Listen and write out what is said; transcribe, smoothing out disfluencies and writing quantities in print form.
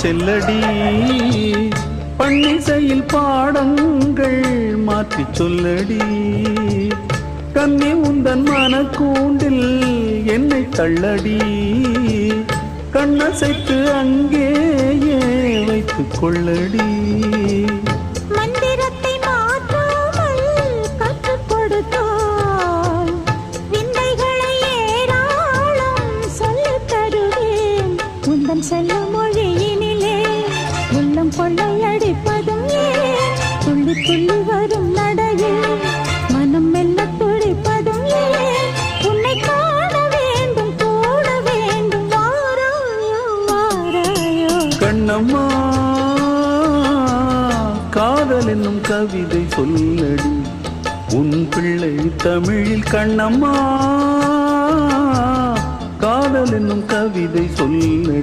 செல்லடி பன்னிசையில் பாடங்கள் மாற்றி சொல்லடி கண்ணி உந்தன் மனக்கூண்டில் என்னை தள்ளடி கண்ணசைத்து அங்கேயே வைத்துக் கொள்ளடி மந்திரத்தை மாற்றாமல் கற்றுக் கொடுத்தால் விந்தைகளை ஏராளம் சொல்லித் தருவேன் உந்தன் செல்ல மொழியினிலே உள்ளம் கொள்ளையடிப்பதும் ஏன் துள்ளி துள்ளி வரும் நடையில் மனம் மெல்ல துடிப்பதும் ஏன் உன்னை காண வேண்டும் கூட வேண்டும் வாராயோ வாராயோ கண்ணம்மா காதல் என்னும் கவிதை சொல்லடி உன் பிள்ளை தமிழில் கண்ணம்மா காதல் என்னும் கவிதை சொல்லடி